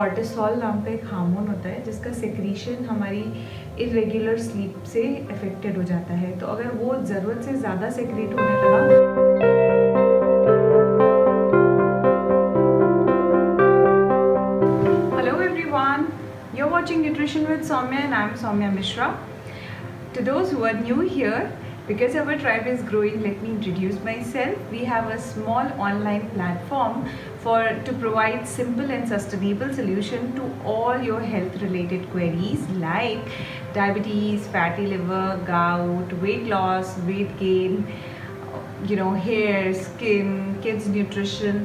Cortisol नाम का एक हार्मोन होता है जिसका सिक्रीशन हमारी इरेगुलर स्लीप से अफेक्टेड हो जाता है। तो अगर वो ज़रूरत से ज़्यादा सेक्रेट होने लगा, hello everyone, you are watching nutrition with Soumya and I am Soumya Mishra. To those who are new here, because our tribe is growing, let me introduce myself. We have a small online platform to provide simple and sustainable solution to all your health related queries like diabetes, fatty liver, gout, weight loss, weight gain, hair, skin, kids nutrition,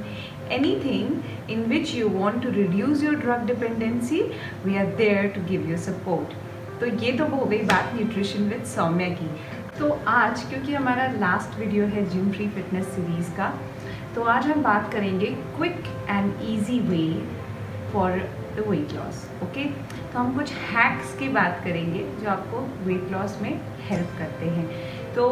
anything in which you want to reduce your drug dependency. We are there to give you support. तो ये तो हो गई बात nutrition with Saumya की. तो आज क्योंकि हमारा लास्ट वीडियो है जिम फ्री फिटनेस सीरीज़ का, तो आज हम बात करेंगे quick and easy way for the weight loss. Okay, तो हम कुछ हैक्स की बात करेंगे जो आपको वेट लॉस में हेल्प करते हैं. तो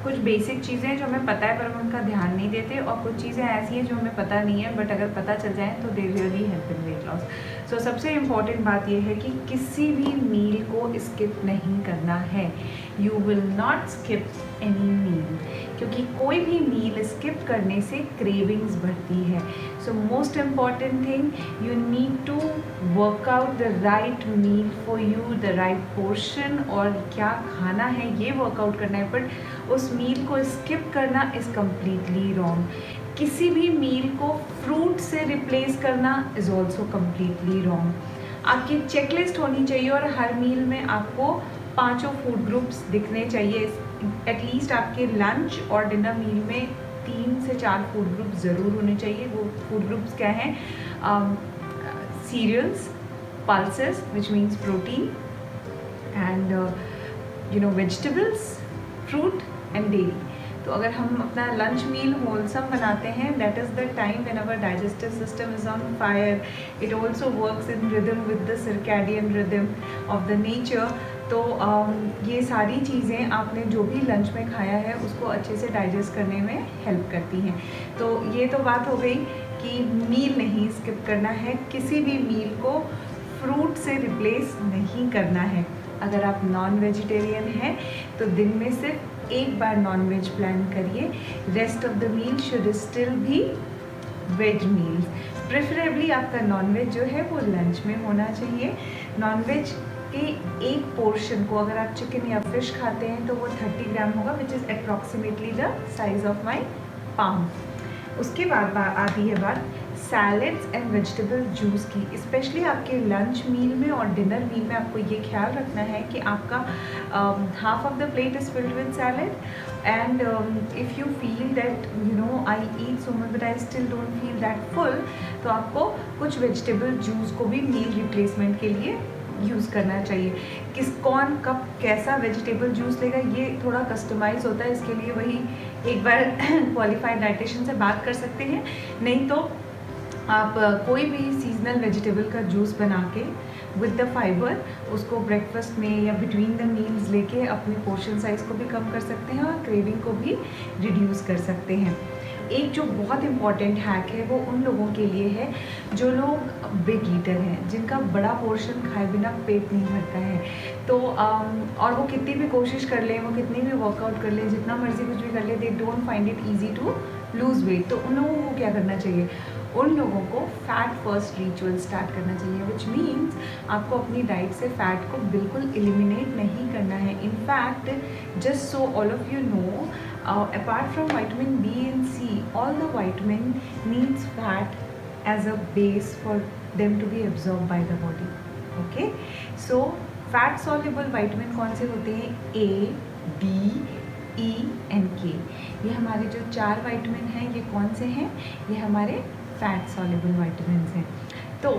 कुछ बेसिक चीज़ें जो हमें पता है पर हम उनका ध्यान नहीं देते, और कुछ चीज़ें ऐसी हैं जो हमें पता नहीं है बट अगर पता चल जाए तो they really help in weight loss. So सबसे इम्पॉर्टेंट बात यह है कि किसी भी मील को स्किप नहीं करना है. You will not skip any meal, क्योंकि कोई भी मील स्किप करने से क्रेविंग्स बढ़ती है. So most important thing, you need to work out the right meal for you, the right portion, और क्या खाना है ये वर्कआउट करना है. बट उस मील को स्किप करना इज़ कम्प्लीटली रॉन्ग. किसी भी मील को फ्रूट से रिप्लेस करना इज़ ऑल्सो कम्प्लीटली रॉन्ग. आपकी चेकलिस्ट होनी चाहिए और हर मील में आपको 5 फूड ग्रुप्स दिखने चाहिए. एटलीस्ट आपके लंच और डिनर मील में 3 से 4 फूड ग्रुप ज़रूर होने चाहिए. वो फूड ग्रुप्स क्या हैं? Cereals, pulses which means protein, and vegetables, fruit and dairy. तो अगर हम अपना लंच मील होलसम बनाते हैं, that is the time when our digestive system is on fire. It also works in rhythm with the circadian rhythm of the nature. तो ये सारी चीज़ें आपने जो भी लंच में खाया है उसको अच्छे से डाइजेस्ट करने में हेल्प करती हैं. तो ये तो बात हो गई कि मील नहीं स्किप करना है. किसी भी मील को फ्रूट से रिप्लेस नहीं करना है. अगर आप नॉन वेजिटेरियन हैं तो दिन में सिर्फ एक बार नॉन वेज प्लान करिए. Rest of the meal should still be veg meals. Preferably आपका नॉन वेज जो है वो लंच में होना चाहिए. नॉन वेज के एक पोर्शन को, अगर आप चिकन या फिश खाते हैं तो वो 30 ग्राम होगा, which is approximately the size of my palm. उसके बाद आती है बात सैलड्स एंड वेजिटेबल जूस की. स्पेशली आपके लंच मील में और डिनर मील में आपको ये ख्याल रखना है कि आपका half of the plate is filled with salad, and if you feel that I eat so much but I still don't feel that full, तो आपको कुछ वेजिटेबल जूस को भी मील रिप्लेसमेंट के लिए यूज़ करना चाहिए. कौन कब कैसा वेजिटेबल जूस लेगा ये थोड़ा कस्टमाइज होता है. इसके लिए वही एक बार क्वालिफाइड डाइटिशियन से बात कर सकते हैं. नहीं तो आप कोई भी सीजनल वेजिटेबल का जूस बना के विद द फाइबर उसको ब्रेकफास्ट में या बिटवीन द मील्स लेके अपने पोर्शन साइज़ को भी कम कर सकते हैं और क्रेविंग को भी रिड्यूस कर सकते हैं. एक जो बहुत इम्पॉर्टेंट हैक है वो उन लोगों के लिए है जो लोग बिग ईटर हैं, जिनका बड़ा पोर्शन खाए बिना पेट नहीं भरता है. तो और वो कितनी भी कोशिश कर लें, वो कितनी भी वर्कआउट कर लें, जितना मर्जी कुछ भी कर लें, they don't find it easy to lose weight. तो उन लोगों को क्या करना चाहिए? उन लोगों को फैट फर्स्ट रिचुअल स्टार्ट करना चाहिए, विच मीन्स आपको अपनी डाइट से फ़ैट को बिल्कुल एलिमिनेट नहीं करना है. In fact, just so all of you know, apart from vitamin B and C, all the vitamin needs fat as a base for them to be absorbed by the body. Okay, so fat soluble vitamin कौन से होते हैं? A, D, E and K. ये हमारे जो 4 vitamin हैं ये कौन से हैं? ये हमारे फैट सॉल्युबल विटामिन्स हैं. तो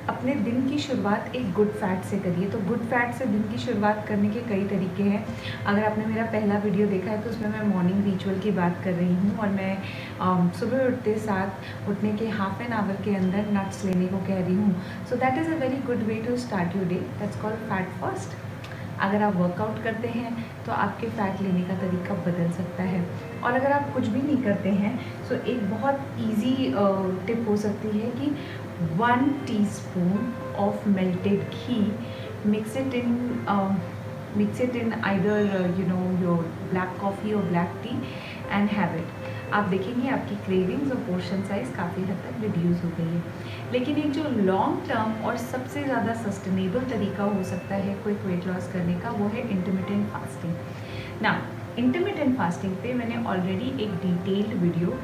अपने दिन की शुरुआत एक गुड फैट से करिए. तो गुड फैट से दिन की शुरुआत करने के कई तरीके हैं. अगर आपने मेरा पहला वीडियो देखा है तो उसमें मैं मॉर्निंग रिचुअल की बात कर रही हूँ, और मैं सुबह उठते साथ उठने के हाफ एन आवर के अंदर नट्स लेने को कह रही हूँ. So that is a very good way to start your day. That's called fat first. अगर आप वर्कआउट करते हैं तो आपके फ़ैट लेने का तरीका बदल सकता है. और अगर आप कुछ भी नहीं करते हैं तो एक बहुत इजी टिप हो सकती है कि 1 teaspoon of melted ghee. Mix it in either your black coffee or black tea and have it. आप देखेंगे आपकी क्रेविंग्स और पोर्शन साइज़ काफ़ी हद तक रिड्यूस हो गई है। लेकिन एक जो लॉन्ग टर्म और सबसे ज़्यादा सस्टेनेबल तरीका हो सकता है क्विक वेट लॉस करने का, वो है इंटरमिटेंट फास्टिंग। ना इंटरमिटेंट फास्टिंग पे मैंने ऑलरेडी एक डिटेल्ड वीडियो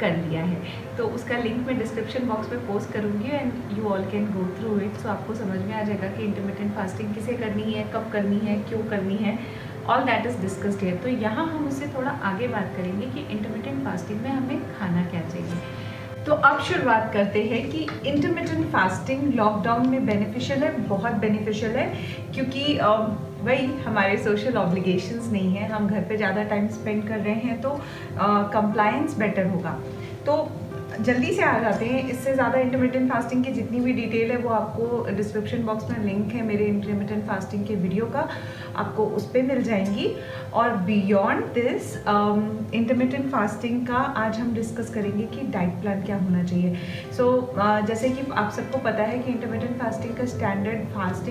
कर लिया है, तो उसका लिंक मैं डिस्क्रिप्शन बॉक्स में पोस्ट करूँगी and you all can go through it. So आपको समझ में आ जाएगा कि इंटरमिटेंट फास्टिंग किसे करनी है, कब करनी है, क्यों करनी है, all that is discussed here. तो यहाँ हम उससे थोड़ा आगे बात करेंगे कि इंटरमिटेंट फास्टिंग में हमें खाना क्या चाहिए। तो अब शुरुआत करते हैं कि इंटरमिटेंट फास्टिंग लॉकडाउन में बेनिफिशियल है, बहुत बेनिफिशियल है, क्योंकि वही हमारे सोशल ऑब्लिगेशंस नहीं है, हम घर पे ज़्यादा टाइम स्पेंड कर रहे हैं, तो कंप्लायंस बेटर होगा। तो जल्दी से आ जाते हैं। इससे ज़्यादा इंटरमिटेंट फास्टिंग की जितनी भी डिटेल है वो आपको डिस्क्रिप्शन बॉक्स में लिंक है मेरे इंटरमिटेंट फास्टिंग के वीडियो का, आपको उस पर मिल जाएंगी। और बियॉन्ड दिस इंटरमिटेंट फास्टिंग का आज हम डिस्कस करेंगे कि डाइट प्लान क्या होना चाहिए। सो जैसे कि आप सबको पता है कि इंटरमिटेंट फास्टिंग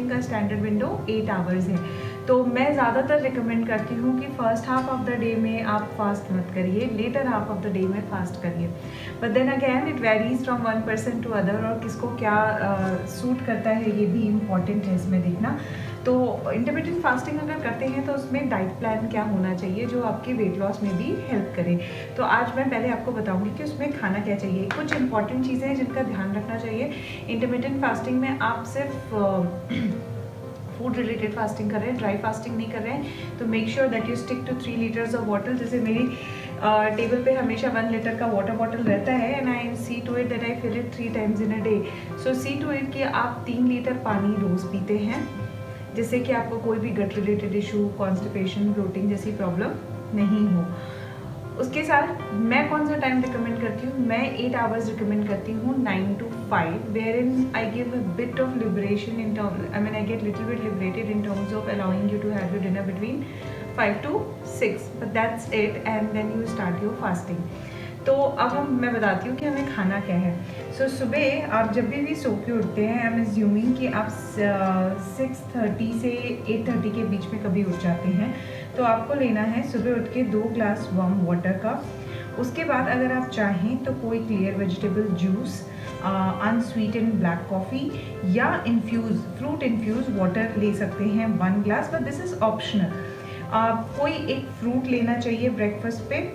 का स्टैंडर्ड विंडो 8 आवर्स है। तो मैं ज़्यादातर रिकमेंड करती हूँ कि first half of the day में आप फास्ट मत करिए, later half of the day में फास्ट करिए। But then again it varies from one person to other, और किसको क्या सूट करता है ये भी इम्पॉर्टेंट है इसमें देखना। तो इंटरमिटेंट फास्टिंग अगर करते हैं तो उसमें डाइट प्लान क्या होना चाहिए जो आपके वेट लॉस में भी हेल्प करे। तो आज मैं पहले आपको बताऊंगी कि उसमें खाना क्या चाहिए। कुछ इंपॉर्टेंट चीज़ें हैं जिनका ध्यान रखना चाहिए। इंटरमिटेंट फास्टिंग में आप सिर्फ फूड रिलेटेड फास्टिंग कर रहे हैं, ड्राई फास्टिंग नहीं कर रहे हैं, तो make sure that you stick to 3 litres of water. जैसे मेरी टेबल पे हमेशा 1 लीटर का वाटर बॉटल रहता है and I see to it that I fill it 3 times in a day. So see to it कि आप 3 लीटर पानी रोज़ पीते हैं, जिससे कि आपको कोई भी गट रिलेटेड इशू, कॉन्स्टिपेशन, ब्लोटिंग जैसी प्रॉब्लम नहीं हो। उसके साथ मैं कौन सा टाइम रिकमेंड करती हूँ, मैं 8 आवर्स रिकमेंड करती हूँ 9 to 5, wherein I give a bit of liberation in terms, I get little bit liberated in terms of allowing you to have your dinner between 5 to 6, but that's it, and then you start your fasting. तो अब मैं बताती हूँ कि हमें खाना क्या है। सो सुबह आप जब भी सो के उठते हैं, आई एम एज्यूमिंग कि आप 6:30 से 8:30 के बीच में कभी उठ जाते हैं, तो आपको लेना है सुबह उठ के 2 ग्लास वार्म वाटर का। उसके बाद अगर आप चाहें तो कोई clear vegetable juice, unsweetened black coffee या फ्रूट इन्फ्यूज़ वाटर ले सकते हैं 1 glass, but this is optional. कोई एक फ्रूट लेना चाहिए ब्रेकफास्ट पे,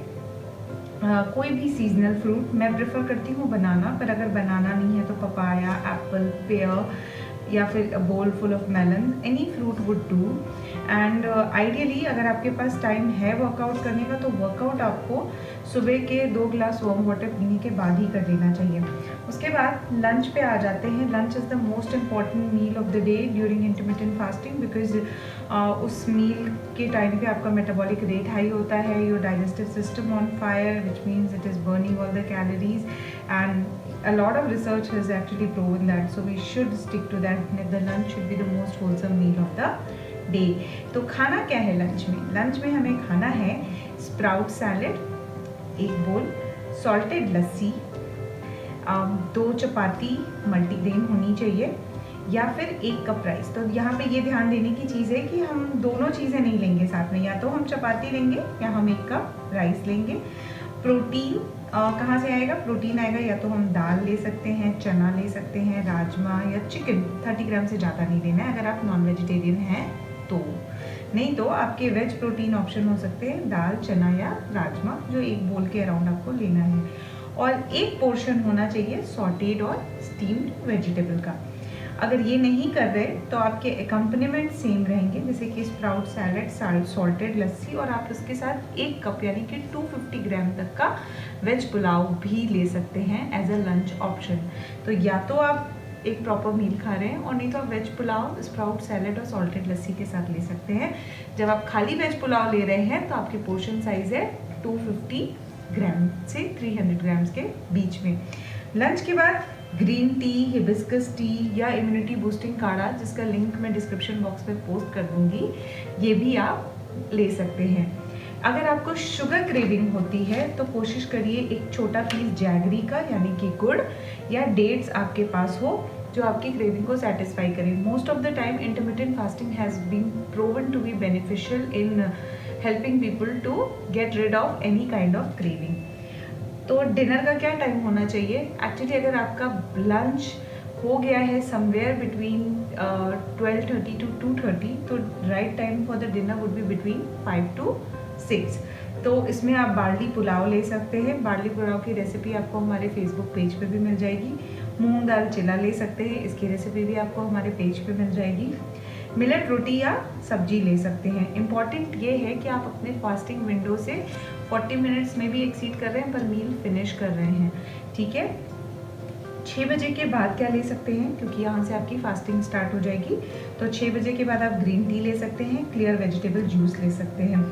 कोई भी सीजनल फ्रूट। मैं प्रेफर करती हूँ बनाना, पर अगर बनाना नहीं है तो पपाया, एप्पल, पेयर या फिर a bowl full of melon, any fruit would do. And ideally अगर आपके पास टाइम है वर्कआउट करने का, तो वर्कआउट आपको सुबह के 2 ग्लास वार्म वाटर पीने के बाद ही कर लेना चाहिए। उसके बाद लंच पे आ जाते हैं। Lunch is the most important meal of the day during intermittent fasting, because उस मील के टाइम पे आपका मेटाबॉलिक रेट हाई होता है, your digestive system on fire, which means it is burning all the calories, and a lot of research has actually proven that, so we should stick to that. The lunch should be the most wholesome meal of the day. तो खाना क्या है lunch में? Lunch में हमें खाना है sprout salad 1 बोल, सॉल्टेड लस्सी, 2 चपाती मल्टीग्रेन होनी चाहिए, या फिर 1 कप राइस। तो यहाँ पे ये ध्यान देने की चीज़ है कि हम दोनों चीज़ें नहीं लेंगे साथ में, या तो हम चपाती लेंगे या हम 1 कप राइस लेंगे। प्रोटीन कहाँ से आएगा? प्रोटीन आएगा या तो हम दाल ले सकते हैं, चना ले सकते हैं, राजमा या चिकन। 30 ग्राम से ज़्यादा नहीं लेना है अगर आप नॉन वेजिटेरियन हैं तो। नहीं तो आपके वेज प्रोटीन ऑप्शन हो सकते हैं दाल, चना या राजमा, जो 1 बोल के अराउंड आपको लेना है। और 1 पोर्शन होना चाहिए सॉटेड और स्टीम्ड वेजिटेबल का। अगर ये नहीं कर रहे तो आपके एकम्पनीमेंट सेम रहेंगे, जैसे कि स्प्राउट सैलेड, सॉल्टेड लस्सी, और आप उसके साथ 1 कप यानी कि 250 ग्राम तक का वेज पुलाव भी ले सकते हैं एज अ लंच ऑप्शन। तो या तो आप एक प्रॉपर मील खा रहे हैं, और नहीं तो आप वेज पुलाव, स्प्राउट सैलेड और सॉल्टेड लस्सी के साथ ले सकते हैं। जब आप खाली वेज पुलाव ले रहे हैं तो आपकी पोर्शन साइज है 250 ग्राम से 300 ग्राम्स के बीच में। लंच के बाद ग्रीन टी, हिबिस्कस टी या इम्यूनिटी बूस्टिंग काढ़ा, जिसका लिंक मैं डिस्क्रिप्शन बॉक्स में पोस्ट कर दूंगी, ये भी आप ले सकते हैं। अगर आपको शुगर क्रेविंग होती है तो कोशिश करिए एक छोटा पीस जैगरी का यानी कि गुड़ या डेट्स आपके पास हो जो आपकी क्रेविंग को सेटिस्फाई करे। Most of the time intermittent fasting has been proven to be beneficial in helping people to get rid of any kind of craving. तो डिनर का क्या टाइम होना चाहिए? एक्चुअली अगर आपका लंच हो गया है समवेयर बिटवीन 12:30 to 2:30 तो right time for the dinner would be between 5 to 6। तो इसमें आप बार्ली पुलाव ले सकते हैं। बार्ली पुलाव की रेसिपी आपको हमारे फेसबुक पेज पे भी मिल जाएगी। मूंग दाल चिला ले सकते हैं, इसकी रेसिपी भी आपको हमारे पेज पे मिल जाएगी। मिलेट रोटी या सब्जी ले सकते हैं। इम्पॉर्टेंट ये है कि आप अपने फास्टिंग विंडो से 40 मिनट्स में भी एक्सीड कर रहे हैं पर मील फिनिश कर रहे हैं, ठीक है। 6 बजे के बाद क्या ले सकते हैं, क्योंकि यहाँ से आपकी फास्टिंग स्टार्ट हो जाएगी। तो 6 बजे के बाद आप ग्रीन टी ले सकते हैं, क्लियर वेजिटेबल जूस ले सकते हैं।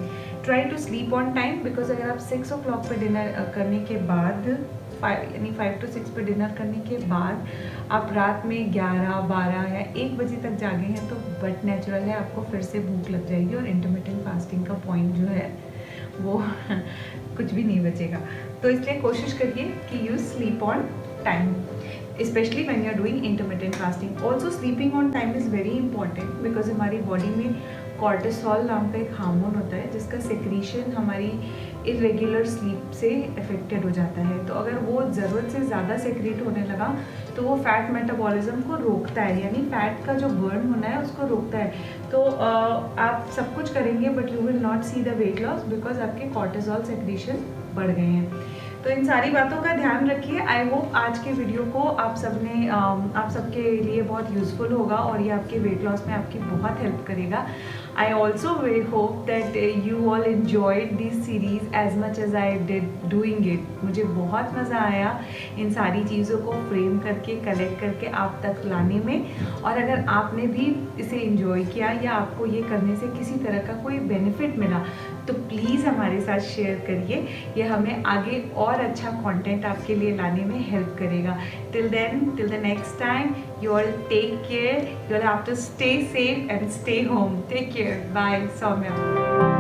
Try to sleep on time, because अगर आप 6 o'clock पे डिनर करने के बाद 5 to 6 पे डिनर करने के बाद आप रात में 11, 12 या 1 बजे तक जागे हैं तो बट नेचुरल है आपको फिर से भूख लग जाएगी और इंटरमिटेंट फास्टिंग का पॉइंट जो है वो कुछ भी नहीं बचेगा। तो इसलिए कोशिश करिए कि you sleep on time, especially when you are doing intermittent fasting. Also sleeping on time is very important because हमारी बॉडी में कॉर्टिसोल नाम का एक हार्मोन होता है जिसका सेक्रीशन हमारी इरेगुलर स्लीप से अफेक्टेड हो जाता है। तो अगर वो ज़रूरत से ज़्यादा सेक्रेट होने लगा तो वो फैट मेटाबॉलिज्म को रोकता है, यानी फैट का जो बर्न होना है उसको रोकता है। तो आप सब कुछ करेंगे but you will not see the weight loss because आपके कॉर्टिसोल सेक्रीशन बढ़ गए हैं। तो इन सारी बातों का ध्यान रखिए। आई होप आज के वीडियो को आप सबके लिए बहुत यूज़फुल होगा और ये आपके वेट लॉस में आपकी बहुत हेल्प करेगा। I also hope that you all enjoyed this series as much as I did doing it. मुझे बहुत मज़ा आया इन सारी चीज़ों को फ्रेम करके कलेक्ट करके आप तक लाने में। और अगर आपने भी इसे एंजॉय किया या आपको ये करने से किसी तरह का कोई बेनिफिट मिला तो प्लीज़ हमारे साथ शेयर करिए, ये हमें आगे और अच्छा कंटेंट आपके लिए लाने में हेल्प करेगा। Till the next time, you all take care. You all have to stay safe and stay home. Take care. Bye. Soumya.